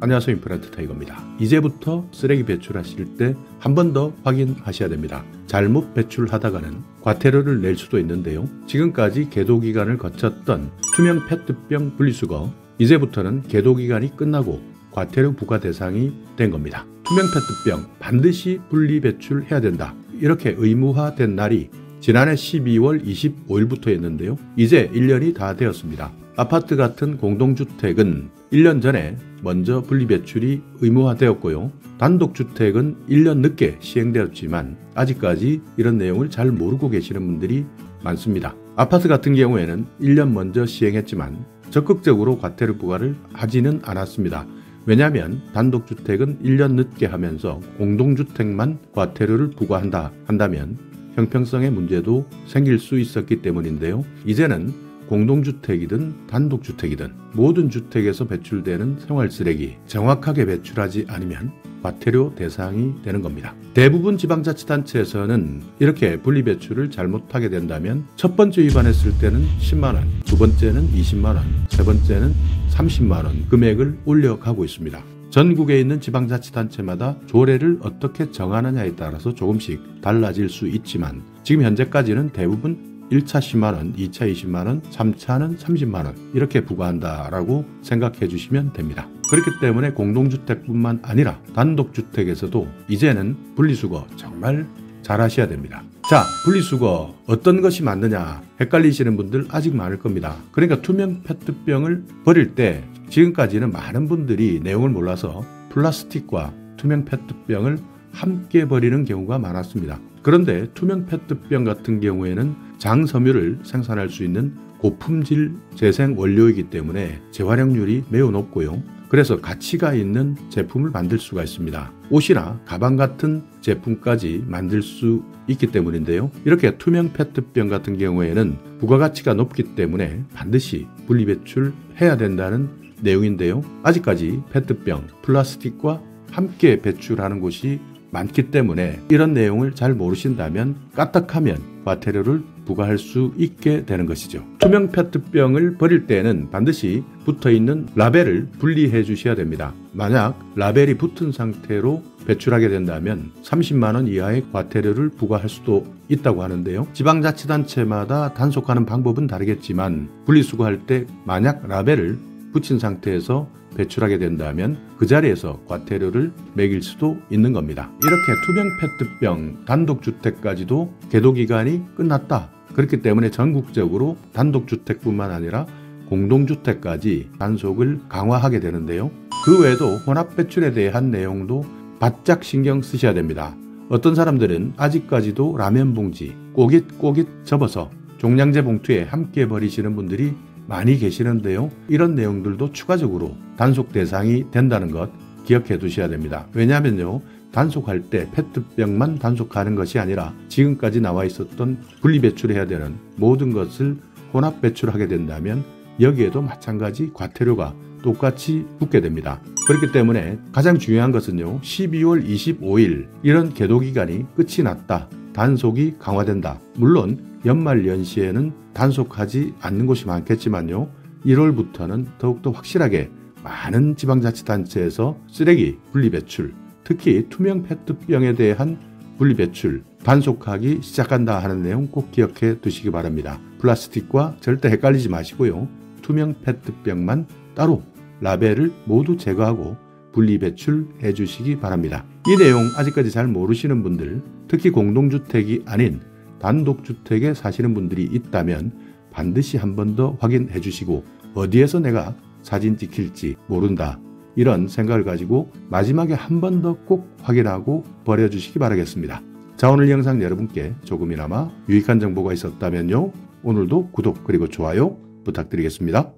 안녕하세요. 임플란트 타이거입니다. 이제부터 쓰레기 배출하실 때 한 번 더 확인하셔야 됩니다. 잘못 배출하다가는 과태료를 낼 수도 있는데요. 지금까지 계도기간을 거쳤던 투명 페트병 분리수거, 이제부터는 계도기간이 끝나고 과태료 부과 대상이 된 겁니다. 투명 페트병 반드시 분리 배출해야 된다, 이렇게 의무화된 날이 지난해 12월 25일부터였는데요. 이제 1년이 다 되었습니다. 아파트 같은 공동주택은 1년 전에 먼저 분리배출이 의무화되었고요. 단독주택은 1년 늦게 시행되었지만 아직까지 이런 내용을 잘 모르고 계시는 분들이 많습니다. 아파트 같은 경우에는 1년 먼저 시행했지만 적극적으로 과태료 부과를 하지는 않았습니다. 왜냐하면 단독주택은 1년 늦게 하면서 공동주택만 과태료를 부과한다 한다면 형평성의 문제도 생길 수 있었기 때문인데요. 이제는 공동주택이든 단독주택이든 모든 주택에서 배출되는 생활쓰레기 정확하게 배출하지 않으면 과태료 대상이 되는 겁니다. 대부분 지방자치단체에서는 이렇게 분리배출을 잘못하게 된다면 첫 번째 위반했을 때는 10만 원, 두 번째는 20만 원, 세 번째는 30만 원 금액을 올려가고 있습니다. 전국에 있는 지방자치단체마다 조례를 어떻게 정하느냐에 따라서 조금씩 달라질 수 있지만 지금 현재까지는 대부분 1차 10만원, 2차 20만원, 3차는 30만원 이렇게 부과한다라고 생각해 주시면 됩니다. 그렇기 때문에 공동주택뿐만 아니라 단독주택에서도 이제는 분리수거 정말 잘 하셔야 됩니다. 자, 분리수거 어떤 것이 맞느냐 헷갈리시는 분들 아직 많을 겁니다. 그러니까 투명 페트병을 버릴 때 지금까지는 많은 분들이 내용을 몰라서 플라스틱과 투명 페트병을 함께 버리는 경우가 많았습니다. 그런데 투명 페트병 같은 경우에는 장섬유를 생산할 수 있는 고품질 재생 원료이기 때문에 재활용률이 매우 높고요. 그래서 가치가 있는 제품을 만들 수가 있습니다. 옷이나 가방 같은 제품까지 만들 수 있기 때문인데요. 이렇게 투명 페트병 같은 경우에는 부가가치가 높기 때문에 반드시 분리배출해야 된다는 내용인데요. 아직까지 페트병, 플라스틱과 함께 배출하는 곳이 많기 때문에 이런 내용을 잘 모르신다면 까딱하면 과태료를 부과할 수 있게 되는 것이죠. 투명 페트병을 버릴 때는 반드시 붙어있는 라벨을 분리해 주셔야 됩니다. 만약 라벨이 붙은 상태로 배출하게 된다면 30만 원 이하의 과태료를 부과할 수도 있다고 하는데요. 지방자치단체마다 단속하는 방법은 다르겠지만 분리수거할 때 만약 라벨을 붙인 상태에서 배출하게 된다면 그 자리에서 과태료를 매길 수도 있는 겁니다. 이렇게 투명 페트병 단독주택까지도 계도기간이 끝났다. 그렇기 때문에 전국적으로 단독주택뿐만 아니라 공동주택까지 단속을 강화하게 되는데요. 그 외에도 혼합배출에 대한 내용도 바짝 신경 쓰셔야 됩니다. 어떤 사람들은 아직까지도 라면 봉지 꼬깃꼬깃 접어서 종량제 봉투에 함께 버리시는 분들이 많이 계시는데요. 이런 내용들도 추가적으로 단속 대상이 된다는 것 기억해 두셔야 됩니다. 왜냐하면요, 단속할 때 페트병만 단속하는 것이 아니라 지금까지 나와 있었던 분리배출해야 되는 모든 것을 혼합 배출하게 된다면 여기에도 마찬가지 과태료가 똑같이 붙게 됩니다. 그렇기 때문에 가장 중요한 것은요, 12월 25일 이런 계도기간이 끝이 났다, 단속이 강화된다. 물론 연말 연시에는 단속하지 않는 곳이 많겠지만요, 1월부터는 더욱더 확실하게 많은 지방자치단체에서 쓰레기 분리배출, 특히 투명 페트병에 대한 분리배출 단속하기 시작한다 하는 내용 꼭 기억해 두시기 바랍니다. 플라스틱과 절대 헷갈리지 마시고요, 투명 페트병만 따로 라벨을 모두 제거하고 분리배출해 주시기 바랍니다. 이 내용 아직까지 잘 모르시는 분들, 특히 공동주택이 아닌 단독주택에 사시는 분들이 있다면 반드시 한 번 더 확인해 주시고, 어디에서 내가 사진 찍힐지 모른다 이런 생각을 가지고 마지막에 한 번 더 꼭 확인하고 버려주시기 바라겠습니다. 자, 오늘 영상 여러분께 조금이나마 유익한 정보가 있었다면요, 오늘도 구독 그리고 좋아요 부탁드리겠습니다.